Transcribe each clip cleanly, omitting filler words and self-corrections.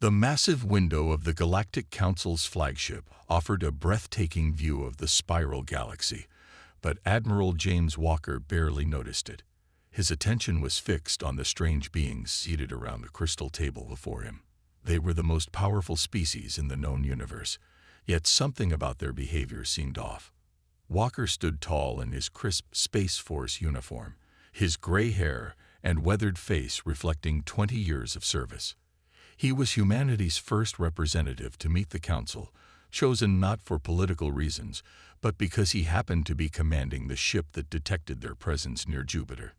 The massive window of the Galactic Council's flagship offered a breathtaking view of the spiral galaxy, but Admiral James Walker barely noticed it. His attention was fixed on the strange beings seated around the crystal table before him. They were the most powerful species in the known universe, yet something about their behavior seemed off. Walker stood tall in his crisp Space Force uniform, his gray hair and weathered face reflecting 20 years of service. He was humanity's first representative to meet the Council, chosen not for political reasons, but because he happened to be commanding the ship that detected their presence near Jupiter.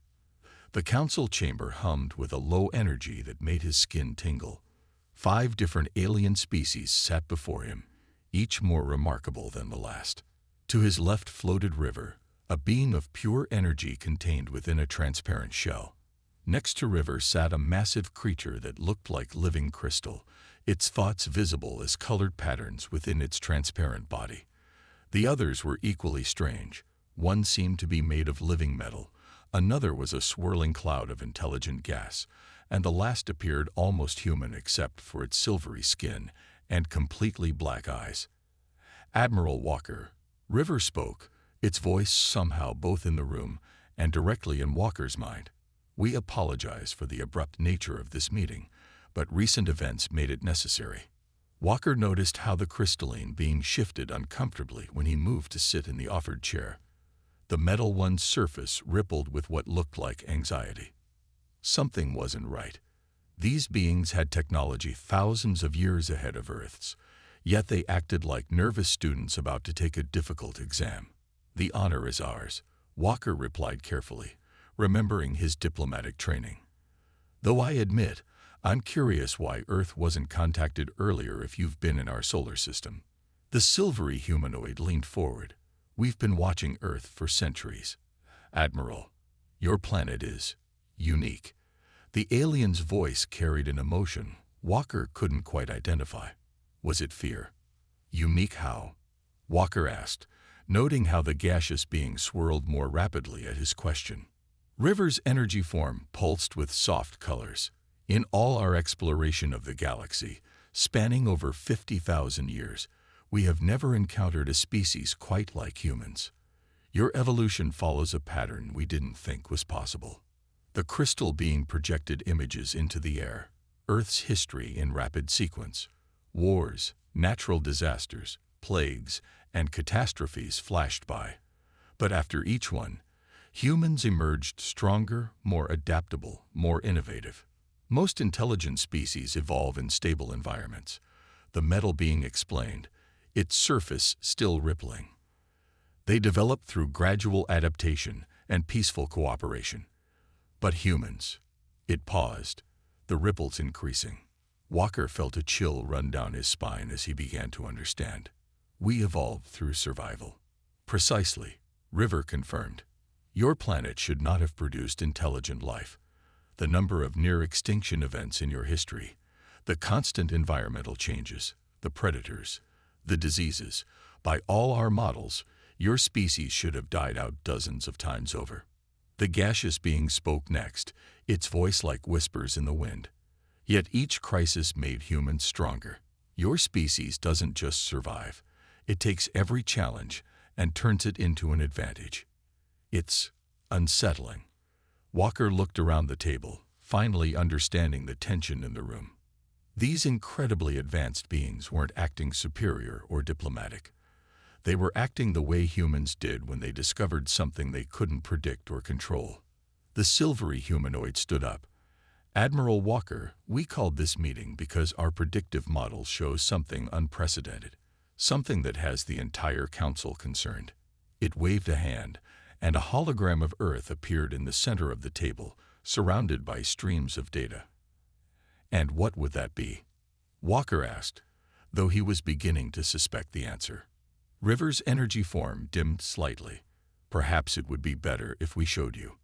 The Council chamber hummed with a low energy that made his skin tingle. 5 different alien species sat before him, each more remarkable than the last. To his left floated River, a being of pure energy contained within a transparent shell. Next to River sat a massive creature that looked like living crystal, its thoughts visible as colored patterns within its transparent body. The others were equally strange. One seemed to be made of living metal, another was a swirling cloud of intelligent gas, and the last appeared almost human except for its silvery skin and completely black eyes. Admiral Walker, River spoke, its voice somehow both in the room and directly in Walker's mind. We apologize for the abrupt nature of this meeting, but recent events made it necessary. Walker noticed how the crystalline being shifted uncomfortably when he moved to sit in the offered chair. The metal one's surface rippled with what looked like anxiety. Something wasn't right. These beings had technology thousands of years ahead of Earth's, yet they acted like nervous students about to take a difficult exam. "The honor is ours," Walker replied carefully, remembering his diplomatic training. "Though I admit, I'm curious why Earth wasn't contacted earlier if you've been in our solar system." The silvery humanoid leaned forward. "We've been watching Earth for centuries. Admiral, your planet is unique." The alien's voice carried an emotion Walker couldn't quite identify. Was it fear? "Unique how?" Walker asked, noting how the gaseous being swirled more rapidly at his question. River's energy form pulsed with soft colors. "In all our exploration of the galaxy, spanning over 50,000 years, we have never encountered a species quite like humans. Your evolution follows a pattern we didn't think was possible." The crystal being projected images into the air, Earth's history in rapid sequence. Wars, natural disasters, plagues, and catastrophes flashed by. But after each one, humans emerged stronger, more adaptable, more innovative. Most intelligent species evolve in stable environments. The metal being explained, its surface still rippling. They develop through gradual adaptation and peaceful cooperation. But humans, it paused, the ripples increasing. Walker felt a chill run down his spine as he began to understand. "We evolved through survival." "Precisely," River confirmed. "Your planet should not have produced intelligent life. The number of near-extinction events in your history, the constant environmental changes, the predators, the diseases, by all our models, your species should have died out dozens of times over." The gaseous being spoke next, its voice like whispers in the wind. "Yet each crisis made humans stronger. Your species doesn't just survive. It takes every challenge and turns it into an advantage. It's unsettling." Walker looked around the table, finally understanding the tension in the room. These incredibly advanced beings weren't acting superior or diplomatic. They were acting the way humans did when they discovered something they couldn't predict or control. The silvery humanoid stood up. "Admiral Walker, we called this meeting because our predictive model shows something unprecedented, something that has the entire council concerned." It waved a hand, and a hologram of Earth appeared in the center of the table, surrounded by streams of data. "And what would that be?" Walker asked, though he was beginning to suspect the answer. River's energy form dimmed slightly. "Perhaps it would be better if we showed you."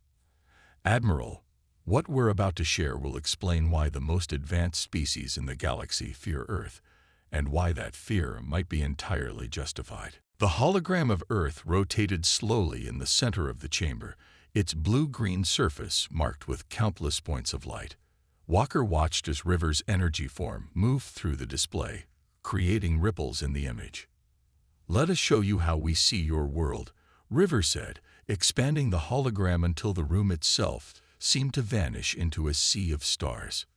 "Admiral, what we're about to share will explain why the most advanced species in the galaxy fear Earth, and why that fear might be entirely justified." The hologram of Earth rotated slowly in the center of the chamber, its blue-green surface marked with countless points of light. Walker watched as River's energy form moved through the display, creating ripples in the image. "Let us show you how we see your world," River said, expanding the hologram until the room itself seemed to vanish into a sea of stars.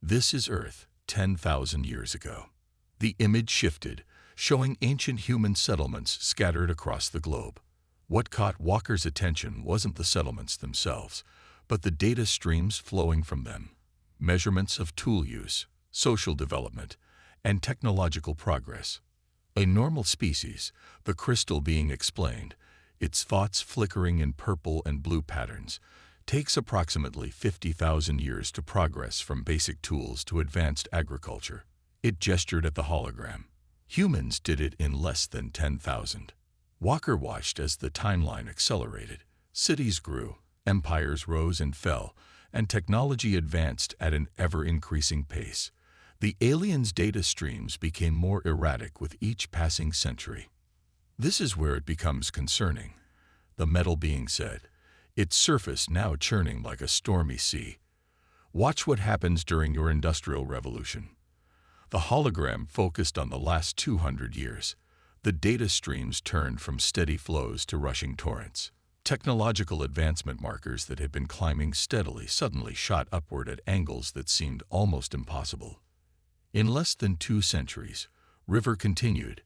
"This is Earth, 10,000 years ago." The image shifted, showing ancient human settlements scattered across the globe. What caught Walker's attention wasn't the settlements themselves, but the data streams flowing from them. Measurements of tool use, social development, and technological progress. A normal species, the crystal being explained, its thoughts flickering in purple and blue patterns, takes approximately 50,000 years to progress from basic tools to advanced agriculture. It gestured at the hologram. Humans did it in less than 10,000. Walker watched as the timeline accelerated. Cities grew, empires rose and fell, and technology advanced at an ever-increasing pace. The aliens' data streams became more erratic with each passing century. "This is where it becomes concerning," the metal being said, its surface now churning like a stormy sea. "Watch what happens during your industrial revolution." The hologram focused on the last 200 years. The data streams turned from steady flows to rushing torrents. Technological advancement markers that had been climbing steadily suddenly shot upward at angles that seemed almost impossible. In less than 2 centuries, River continued,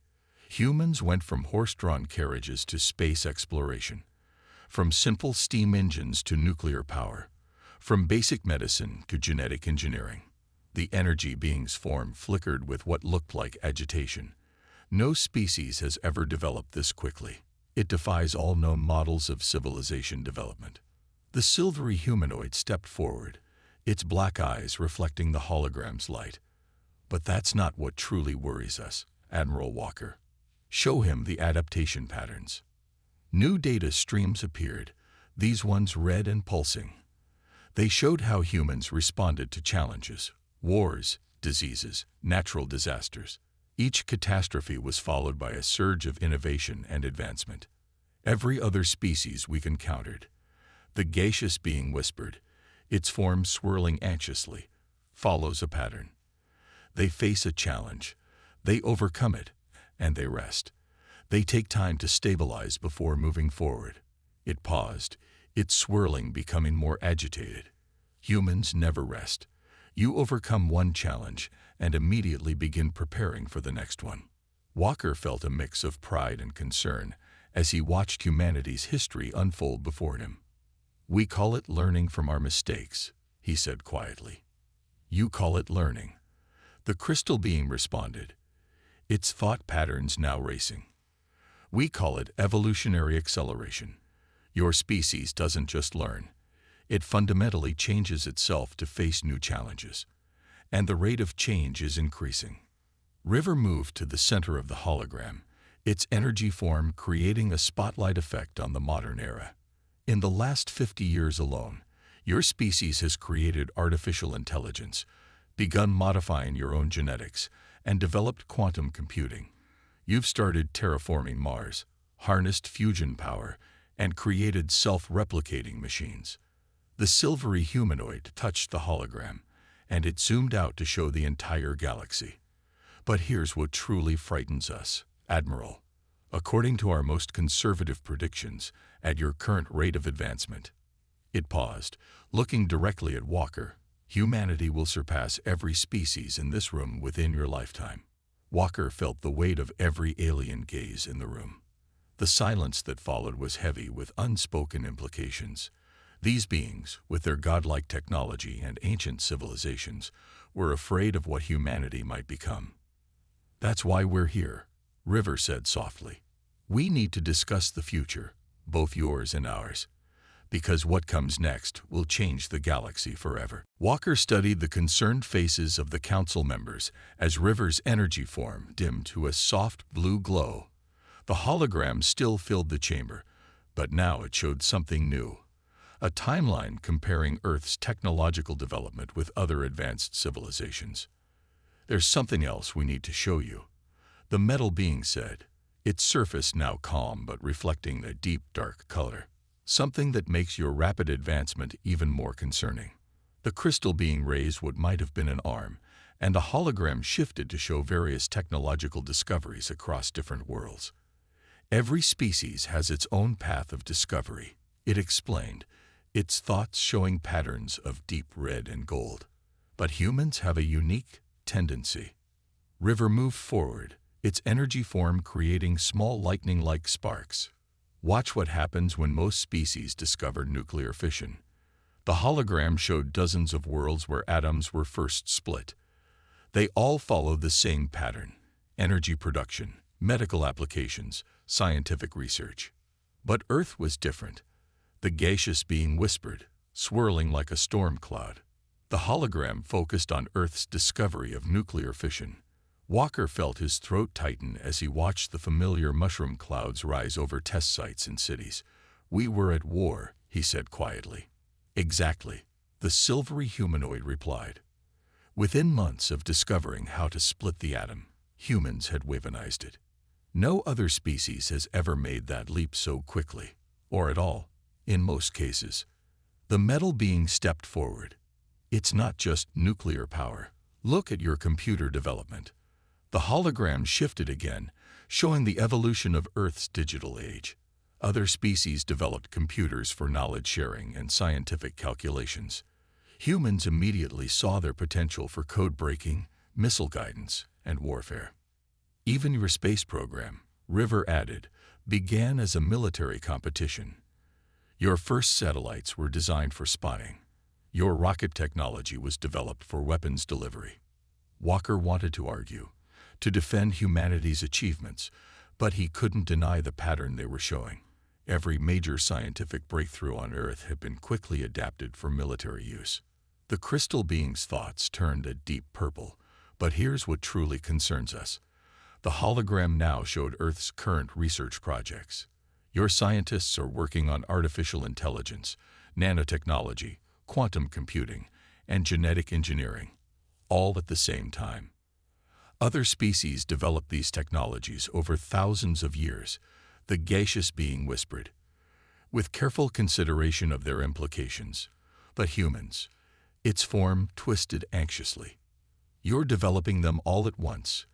humans went from horse-drawn carriages to space exploration, from simple steam engines to nuclear power, from basic medicine to genetic engineering. The energy being's form flickered with what looked like agitation. No species has ever developed this quickly. It defies all known models of civilization development. The silvery humanoid stepped forward, its black eyes reflecting the hologram's light. "But that's not what truly worries us, Admiral Walker. Show him the adaptation patterns." New data streams appeared, these ones red and pulsing. They showed how humans responded to challenges, wars, diseases, natural disasters. Each catastrophe was followed by a surge of innovation and advancement. Every other species we've encountered, the gaseous being whispered, its form swirling anxiously, follows a pattern. They face a challenge, they overcome it, and they rest. They take time to stabilize before moving forward. It paused, its swirling becoming more agitated. Humans never rest. You overcome one challenge and immediately begin preparing for the next one. Walker felt a mix of pride and concern as he watched humanity's history unfold before him. "We call it learning from our mistakes," he said quietly. "You call it learning." The crystal being responded, its thought patterns now racing. "We call it evolutionary acceleration. Your species doesn't just learn. It fundamentally changes itself to face new challenges. And the rate of change is increasing." River moved to the center of the hologram, its energy form creating a spotlight effect on the modern era. "In the last 50 years alone, your species has created artificial intelligence, begun modifying your own genetics, and developed quantum computing. You've started terraforming Mars, harnessed fusion power, and created self-replicating machines." The silvery humanoid touched the hologram, and it zoomed out to show the entire galaxy. "But here's what truly frightens us, Admiral. According to our most conservative predictions, at your current rate of advancement," it paused, looking directly at Walker, "humanity will surpass every species in this room within your lifetime." Walker felt the weight of every alien gaze in the room. The silence that followed was heavy with unspoken implications. These beings, with their godlike technology and ancient civilizations, were afraid of what humanity might become. "That's why we're here," River said softly. "We need to discuss the future, both yours and ours, because what comes next will change the galaxy forever." Walker studied the concerned faces of the council members as River's energy form dimmed to a soft blue glow. The hologram still filled the chamber, but now it showed something new. A timeline comparing Earth's technological development with other advanced civilizations. "There's something else we need to show you," the metal being said, its surface now calm but reflecting a deep dark color. "Something that makes your rapid advancement even more concerning." The crystal being raised what might have been an arm, and the hologram shifted to show various technological discoveries across different worlds. Every species has its own path of discovery, it explained, its thoughts showing patterns of deep red and gold. But humans have a unique tendency. River moved forward, its energy form creating small lightning-like sparks. Watch what happens when most species discover nuclear fission. The hologram showed dozens of worlds where atoms were first split. They all follow the same pattern: energy production, medical applications, scientific research. But Earth was different. The gaseous being whispered, swirling like a storm cloud. The hologram focused on Earth's discovery of nuclear fission. Walker felt his throat tighten as he watched the familiar mushroom clouds rise over test sites and cities. "We were at war," he said quietly. "Exactly," the silvery humanoid replied. Within months of discovering how to split the atom, humans had weaponized it. No other species has ever made that leap so quickly, or at all, in most cases. The metal being stepped forward. "It's not just nuclear power. Look at your computer development." The hologram shifted again, showing the evolution of Earth's digital age. Other species developed computers for knowledge sharing and scientific calculations. Humans immediately saw their potential for code breaking, missile guidance, and warfare. Even your space program, River added, began as a military competition. Your first satellites were designed for spying. Your rocket technology was developed for weapons delivery. Walker wanted to argue, to defend humanity's achievements, but he couldn't deny the pattern they were showing. Every major scientific breakthrough on Earth had been quickly adapted for military use. The crystal being's thoughts turned a deep purple, but here's what truly concerns us. The hologram now showed Earth's current research projects. Your scientists are working on artificial intelligence, nanotechnology, quantum computing, and genetic engineering, all at the same time. Other species developed these technologies over thousands of years, the gaseous being whispered, with careful consideration of their implications. But humans, its form twisted anxiously. You're developing them all at once,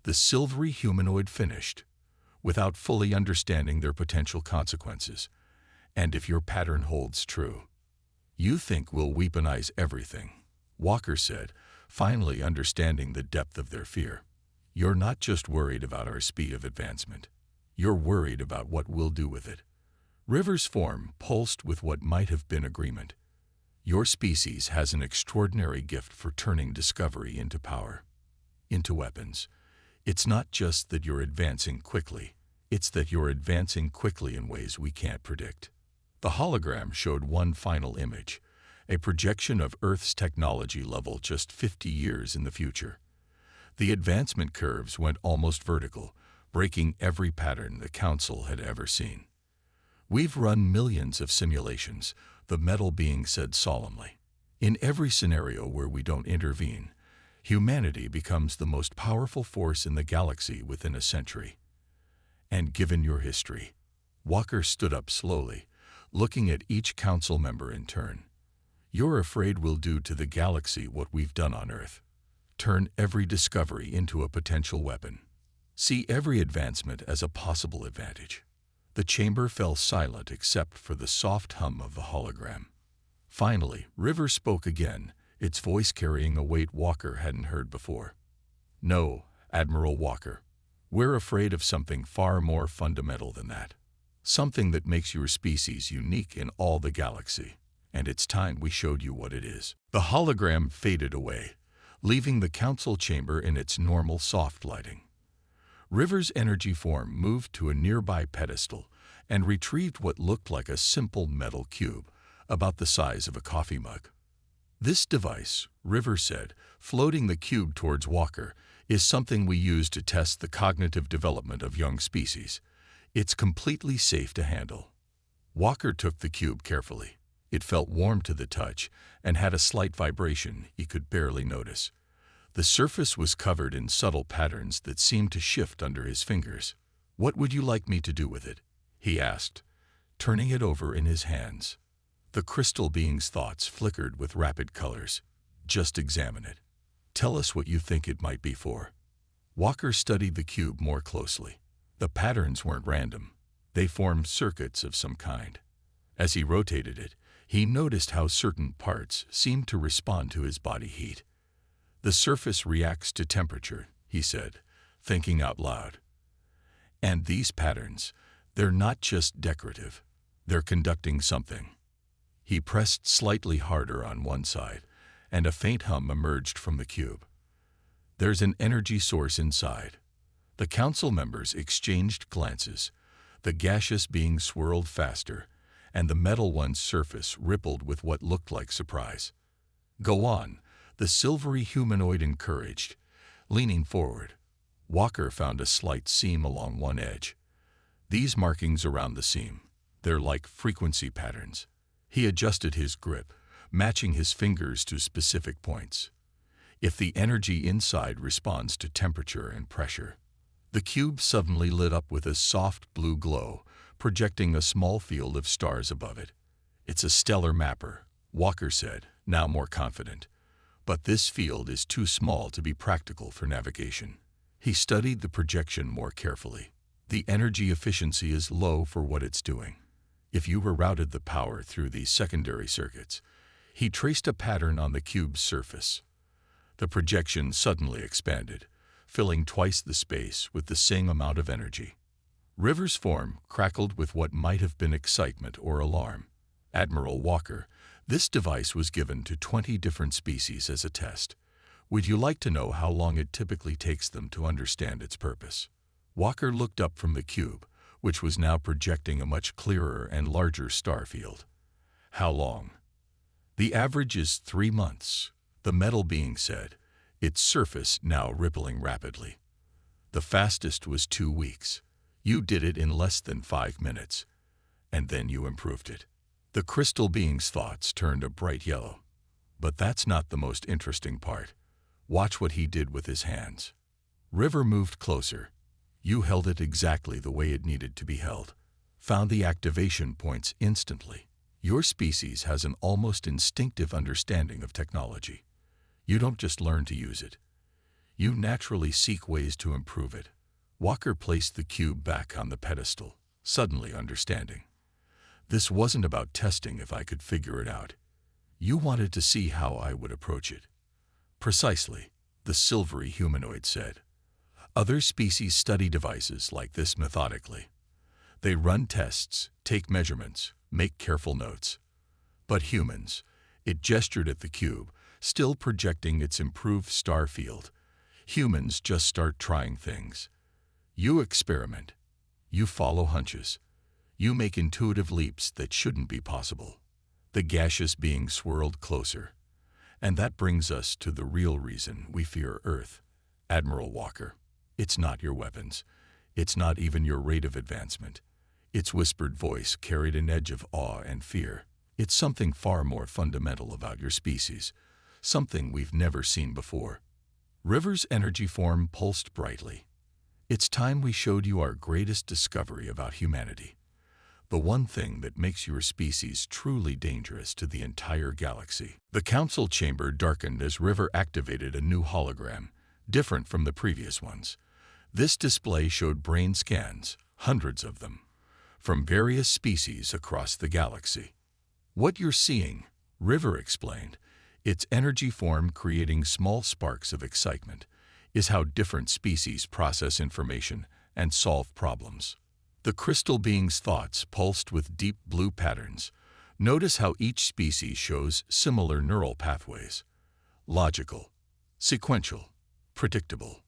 the silvery humanoid finished, without fully understanding their potential consequences. And if your pattern holds true, you think we'll weaponize everything, Walker said, finally understanding the depth of their fear. You're not just worried about our speed of advancement. You're worried about what we'll do with it. River's form pulsed with what might have been agreement. Your species has an extraordinary gift for turning discovery into power, into weapons. It's not just that you're advancing quickly, it's that you're advancing quickly in ways we can't predict. The hologram showed one final image, a projection of Earth's technology level just 50 years in the future. The advancement curves went almost vertical, breaking every pattern the Council had ever seen. "We've run millions of simulations," the metal being said solemnly. "In every scenario where we don't intervene, humanity becomes the most powerful force in the galaxy within a century. And given your history," Walker stood up slowly, looking at each council member in turn, "you're afraid we'll do to the galaxy what we've done on Earth. Turn every discovery into a potential weapon. See every advancement as a possible advantage." The chamber fell silent except for the soft hum of the hologram. Finally, River spoke again, its voice carrying a weight Walker hadn't heard before. "No, Admiral Walker. We're afraid of something far more fundamental than that. Something that makes your species unique in all the galaxy. And it's time we showed you what it is." The hologram faded away, leaving the council chamber in its normal soft lighting. River's energy form moved to a nearby pedestal and retrieved what looked like a simple metal cube, about the size of a coffee mug. "This device," River said, floating the cube towards Walker, "is something we use to test the cognitive development of young species. It's completely safe to handle." Walker took the cube carefully. It felt warm to the touch and had a slight vibration he could barely notice. The surface was covered in subtle patterns that seemed to shift under his fingers. "What would you like me to do with it?" he asked, turning it over in his hands. The crystal being's thoughts flickered with rapid colors. Just examine it. Tell us what you think it might be for. Walker studied the cube more closely. The patterns weren't random. They formed circuits of some kind. As he rotated it, he noticed how certain parts seemed to respond to his body heat. The surface reacts to temperature, he said, thinking out loud. And these patterns, they're not just decorative. They're conducting something. He pressed slightly harder on one side, and a faint hum emerged from the cube. There's an energy source inside. The council members exchanged glances. The gaseous being swirled faster, and the metal one's surface rippled with what looked like surprise. Go on, the silvery humanoid encouraged. Leaning forward, Walker found a slight seam along one edge. These markings around the seam, they're like frequency patterns. He adjusted his grip, matching his fingers to specific points. If the energy inside responds to temperature and pressure, the cube suddenly lit up with a soft blue glow, projecting a small field of stars above it. It's a stellar mapper, Walker said, now more confident. But this field is too small to be practical for navigation. He studied the projection more carefully. The energy efficiency is low for what it's doing. If you rerouted the power through these secondary circuits, he traced a pattern on the cube's surface. The projection suddenly expanded, filling twice the space with the same amount of energy. Rivers' form crackled with what might have been excitement or alarm. Admiral Walker, this device was given to 20 different species as a test. Would you like to know how long it typically takes them to understand its purpose? Walker looked up from the cube, which was now projecting a much clearer and larger star field. How long? The average is 3 months, the metal being said, its surface now rippling rapidly. The fastest was 2 weeks. You did it in less than 5 minutes, and then you improved it. The crystal being's thoughts turned a bright yellow. But that's not the most interesting part. Watch what he did with his hands. River moved closer. You held it exactly the way it needed to be held. Found the activation points instantly. Your species has an almost instinctive understanding of technology. You don't just learn to use it. You naturally seek ways to improve it. Walker placed the cube back on the pedestal, suddenly understanding. This wasn't about testing if I could figure it out. You wanted to see how I would approach it. Precisely, the silvery humanoid said. Other species study devices like this methodically. They run tests, take measurements, make careful notes. But humans, it gestured at the cube, still projecting its improved star field. Humans just start trying things. You experiment. You follow hunches. You make intuitive leaps that shouldn't be possible. The gaseous being swirled closer. And that brings us to the real reason we fear Earth, Admiral Walker. It's not your weapons. It's not even your rate of advancement. Its whispered voice carried an edge of awe and fear. It's something far more fundamental about your species, something we've never seen before. River's energy form pulsed brightly. It's time we showed you our greatest discovery about humanity. The one thing that makes your species truly dangerous to the entire galaxy. The council chamber darkened as River activated a new hologram, different from the previous ones. This display showed brain scans, hundreds of them, from various species across the galaxy. What you're seeing, River explained, its energy form creating small sparks of excitement, is how different species process information and solve problems. The crystal being's thoughts pulsed with deep blue patterns. Notice how each species shows similar neural pathways. Logical, sequential, predictable.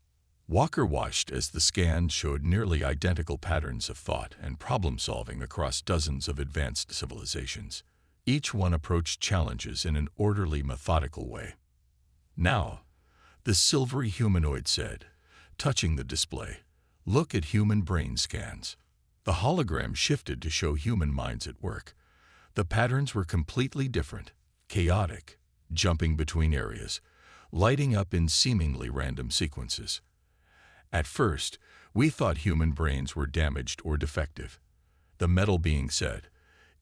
Walker watched as the scans showed nearly identical patterns of thought and problem-solving across dozens of advanced civilizations. Each one approached challenges in an orderly, methodical way. Now, the silvery humanoid said, touching the display, look at human brain scans. The hologram shifted to show human minds at work. The patterns were completely different, chaotic, jumping between areas, lighting up in seemingly random sequences. At first, we thought human brains were damaged or defective. The metal being said,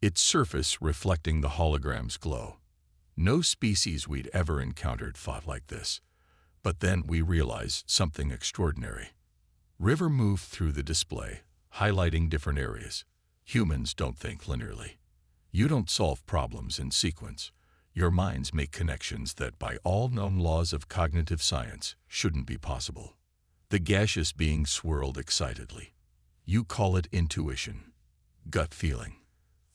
its surface reflecting the hologram's glow. No species we'd ever encountered fought like this. But then we realized something extraordinary. River moved through the display, highlighting different areas. Humans don't think linearly. You don't solve problems in sequence. Your minds make connections that, by all known laws of cognitive science, shouldn't be possible. The gaseous being swirled excitedly. You call it intuition, gut feeling,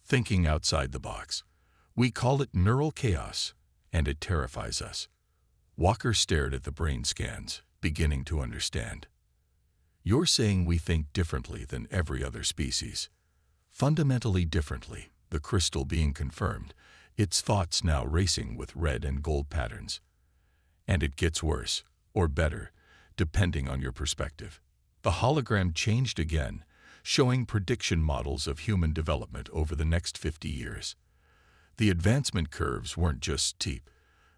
thinking outside the box. We call it neural chaos, and it terrifies us. Walker stared at the brain scans, beginning to understand. You're saying we think differently than every other species. Fundamentally differently, the crystal being confirmed, its thoughts now racing with red and gold patterns. And it gets worse, or better, depending on your perspective. The hologram changed again, showing prediction models of human development over the next 50 years. The advancement curves weren't just steep,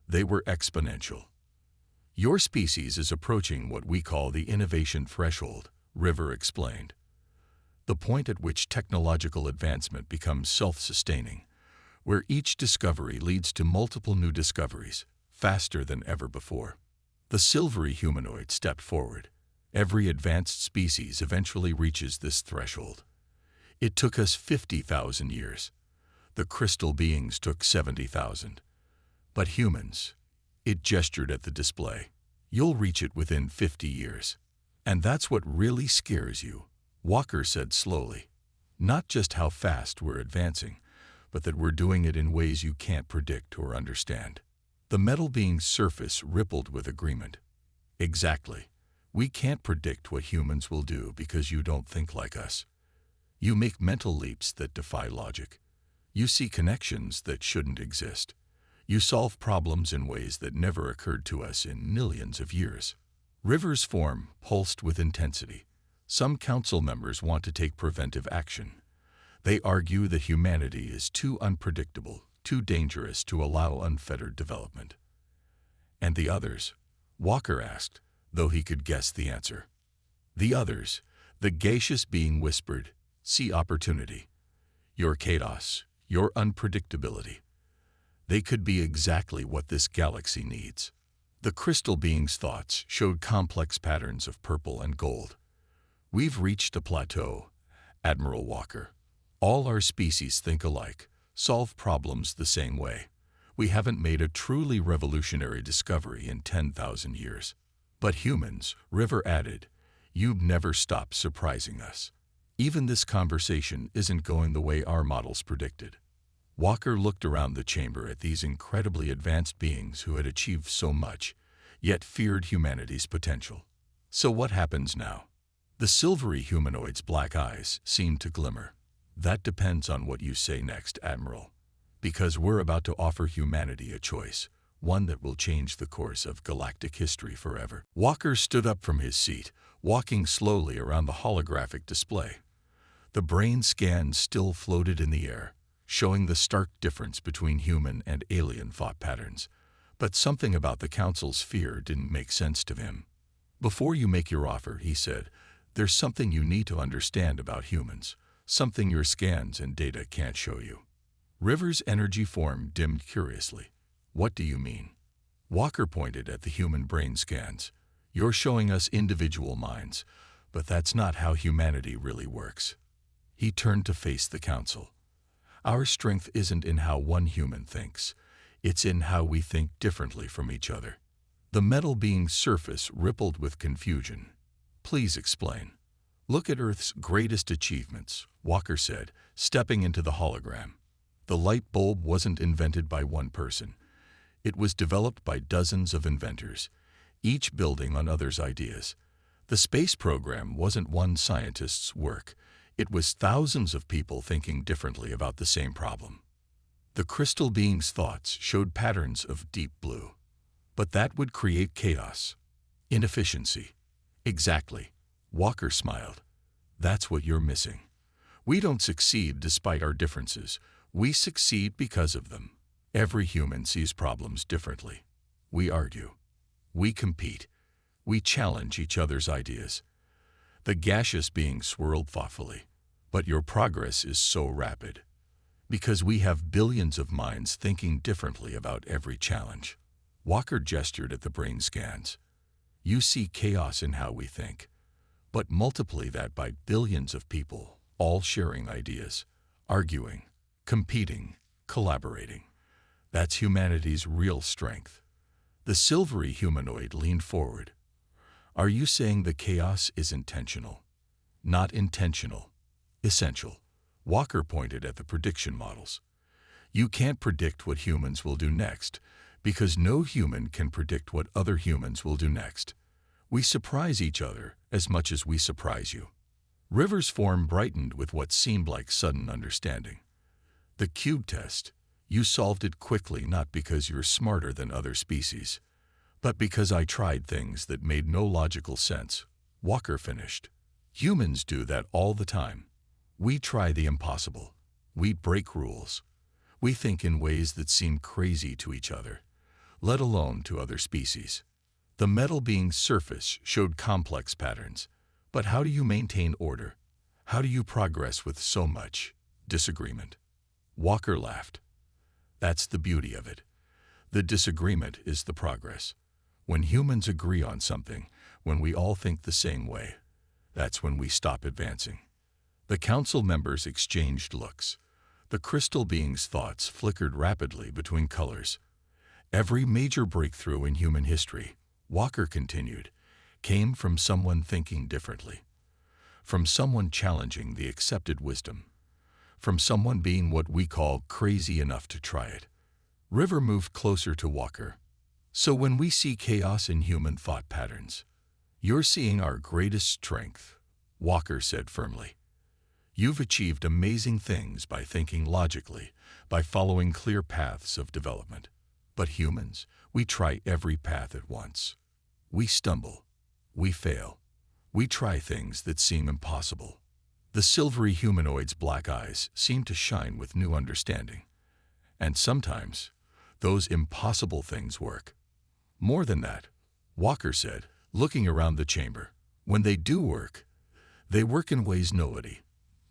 they were exponential. Your species is approaching what we call the innovation threshold, River explained. The point at which technological advancement becomes self-sustaining, where each discovery leads to multiple new discoveries, faster than ever before. The silvery humanoid stepped forward. Every advanced species eventually reaches this threshold. It took us 50,000 years. The crystal beings took 70,000. But humans, it gestured at the display, you'll reach it within 50 years. And that's what really scares you, Walker said slowly. Not just how fast we're advancing, but that we're doing it in ways you can't predict or understand. The metal being's surface rippled with agreement. Exactly. We can't predict what humans will do because you don't think like us. You make mental leaps that defy logic. You see connections that shouldn't exist. You solve problems in ways that never occurred to us in millions of years. River's form pulsed with intensity. Some council members want to take preventive action. They argue that humanity is too unpredictable, too dangerous to allow unfettered development. And the others? Walker asked, though he could guess the answer. The others, the gaseous being whispered, see opportunity. Your chaos, your unpredictability. They could be exactly what this galaxy needs. The crystal being's thoughts showed complex patterns of purple and gold. We've reached a plateau, Admiral Walker. All our species think alike, solve problems the same way. We haven't made a truly revolutionary discovery in 10,000 years. But humans, River added, you've never stopped surprising us. Even this conversation isn't going the way our models predicted. Walker looked around the chamber at these incredibly advanced beings who had achieved so much, yet feared humanity's potential. So what happens now? The silvery humanoid's black eyes seemed to glimmer. That depends on what you say next, Admiral. Because we're about to offer humanity a choice, one that will change the course of galactic history forever. Walker stood up from his seat, walking slowly around the holographic display. The brain scans still floated in the air, showing the stark difference between human and alien thought patterns. But something about the Council's fear didn't make sense to him. Before you make your offer, he said, there's something you need to understand about humans, something your scans and data can't show you. River's energy form dimmed curiously. What do you mean? Walker pointed at the human brain scans. You're showing us individual minds, but that's not how humanity really works. He turned to face the Council. Our strength isn't in how one human thinks. It's in how we think differently from each other. The metal being's surface rippled with confusion. Please explain. Look at Earth's greatest achievements, Walker said, stepping into the hologram. The light bulb wasn't invented by one person. It was developed by dozens of inventors, each building on others' ideas. The space program wasn't one scientist's work. It was thousands of people thinking differently about the same problem. The crystal being's thoughts showed patterns of deep blue. But that would create chaos. Inefficiency. Exactly. Walker smiled. That's what you're missing. We don't succeed despite our differences. We succeed because of them. Every human sees problems differently. We argue. We compete. We challenge each other's ideas. The gaseous being swirled thoughtfully. But your progress is so rapid. Because we have billions of minds thinking differently about every challenge. Walker gestured at the brain scans. You see chaos in how we think, but multiply that by billions of people, all sharing ideas, arguing, competing, collaborating. That's humanity's real strength. The silvery humanoid leaned forward. Are you saying the chaos is intentional? Not intentional. Essential. Walker pointed at the prediction models. You can't predict what humans will do next, because no human can predict what other humans will do next. We surprise each other as much as we surprise you. River's form brightened with what seemed like sudden understanding. The cube test. You solved it quickly not because you're smarter than other species, but because I tried things that made no logical sense. Walker finished. Humans do that all the time. We try the impossible. We break rules. We think in ways that seem crazy to each other, let alone to other species. The metal being's surface showed complex patterns. But how do you maintain order? How do you progress with so much disagreement? Walker laughed. That's the beauty of it. The disagreement is the progress. When humans agree on something, when we all think the same way, that's when we stop advancing. The council members exchanged looks. The crystal being's thoughts flickered rapidly between colors. Every major breakthrough in human history, Walker continued, came from someone thinking differently, from someone challenging the accepted wisdom, from someone being what we call crazy enough to try it. River moved closer to Walker. So when we see chaos in human thought patterns, you're seeing our greatest strength, Walker said firmly. You've achieved amazing things by thinking logically, by following clear paths of development. But humans, we try every path at once. We stumble. We fail. We try things that seem impossible. The silvery humanoid's black eyes seemed to shine with new understanding. And sometimes, those impossible things work. More than that, Walker said, looking around the chamber, when they do work, they work in ways nobody,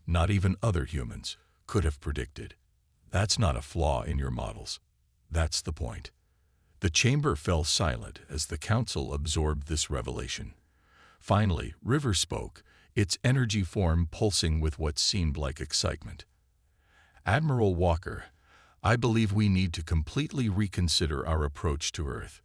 not even other humans, could have predicted. That's not a flaw in your models. That's the point. The chamber fell silent as the council absorbed this revelation. Finally, River spoke, its energy form pulsing with what seemed like excitement. Admiral Walker, I believe we need to completely reconsider our approach to Earth.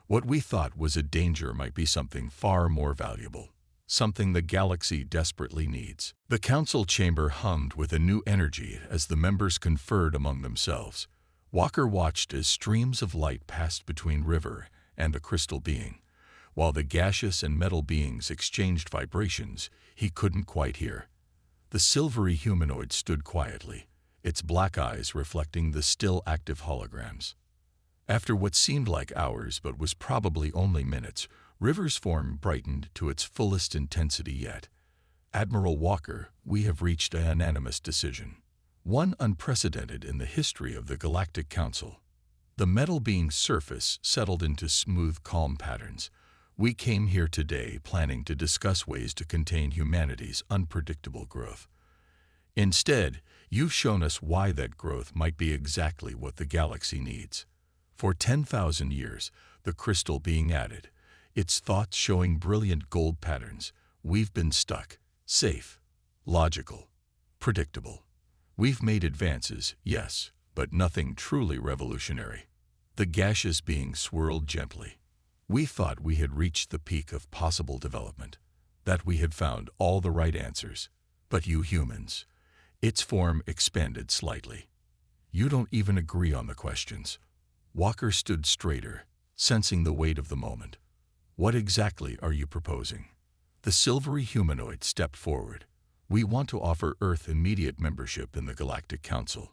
What we thought was a danger might be something far more valuable, something the galaxy desperately needs. The council chamber hummed with a new energy as the members conferred among themselves. Walker watched as streams of light passed between River and the crystal being. While the gaseous and metal beings exchanged vibrations he couldn't quite hear. The silvery humanoid stood quietly, its black eyes reflecting the still active holograms. After what seemed like hours but was probably only minutes, River's form brightened to its fullest intensity yet. Admiral Walker, we have reached a unanimous decision. One unprecedented in the history of the Galactic Council. The metal being's surface settled into smooth, calm patterns. We came here today planning to discuss ways to contain humanity's unpredictable growth. Instead, you've shown us why that growth might be exactly what the galaxy needs. For 10,000 years, the crystal being added, its thoughts showing brilliant gold patterns, we've been stuck, safe, logical, predictable. We've made advances, yes, but nothing truly revolutionary. The gaseous being swirled gently. We thought we had reached the peak of possible development, that we had found all the right answers. But you humans, its form expanded slightly. You don't even agree on the questions. Walker stood straighter, sensing the weight of the moment. What exactly are you proposing? The silvery humanoid stepped forward. We want to offer Earth immediate membership in the Galactic Council.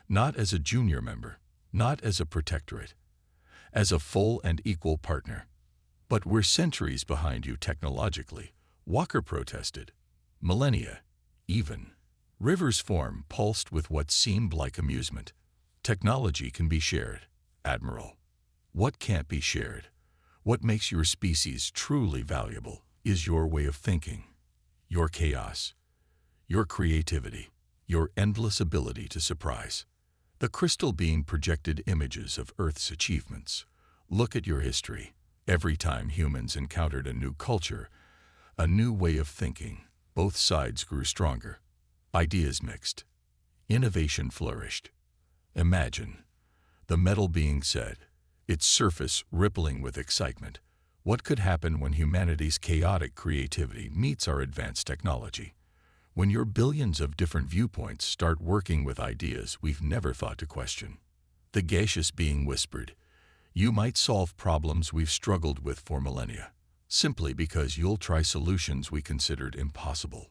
Not as a junior member, not as a protectorate, as a full and equal partner. But we're centuries behind you technologically, Walker protested. Millennia, even. River's form pulsed with what seemed like amusement. Technology can be shared, Admiral. What can't be shared? What makes your species truly valuable is your way of thinking, your chaos, your creativity, your endless ability to surprise. The crystal being projected images of Earth's achievements. Look at your history. Every time humans encountered a new culture, a new way of thinking, both sides grew stronger. Ideas mixed. Innovation flourished. Imagine the metal being said, its surface rippling with excitement. What could happen when humanity's chaotic creativity meets our advanced technology? When your billions of different viewpoints start working with ideas we've never thought to question. The gaseous being whispered, you might solve problems we've struggled with for millennia, simply because you'll try solutions we considered impossible.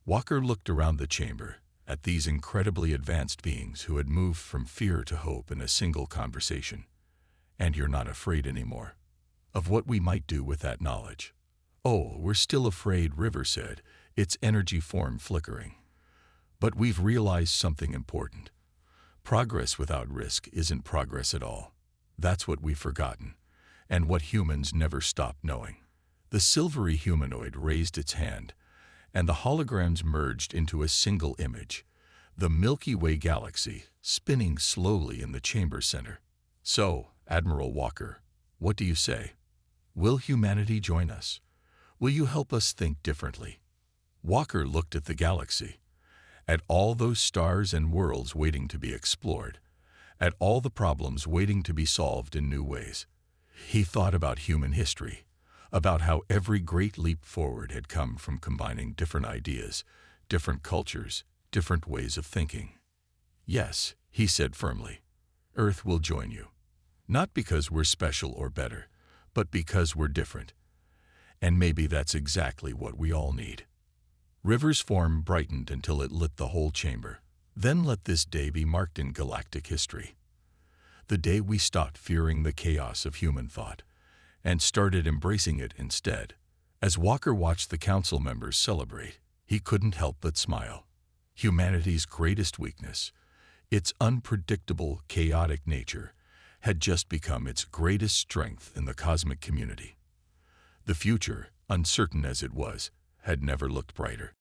Walker looked around the chamber at these incredibly advanced beings who had moved from fear to hope in a single conversation. And you're not afraid anymore of what we might do with that knowledge. Oh, we're still afraid, River said, its energy form flickering. But we've realized something important. Progress without risk isn't progress at all. That's what we've forgotten, and what humans never stopped knowing. The silvery humanoid raised its hand, and the holograms merged into a single image, the Milky Way galaxy spinning slowly in the chamber center. So, Admiral Walker, what do you say? Will humanity join us? Will you help us think differently? Walker looked at the galaxy, at all those stars and worlds waiting to be explored, at all the problems waiting to be solved in new ways. He thought about human history, about how every great leap forward had come from combining different ideas, different cultures, different ways of thinking. Yes, he said firmly, Earth will join you. Not because we're special or better, but because we're different. And maybe that's exactly what we all need. River's form brightened until it lit the whole chamber. Then let this day be marked in galactic history. The day we stopped fearing the chaos of human thought and started embracing it instead. As Walker watched the council members celebrate, he couldn't help but smile. Humanity's greatest weakness, its unpredictable, chaotic nature, had just become its greatest strength in the cosmic community. The future, uncertain as it was, had never looked brighter.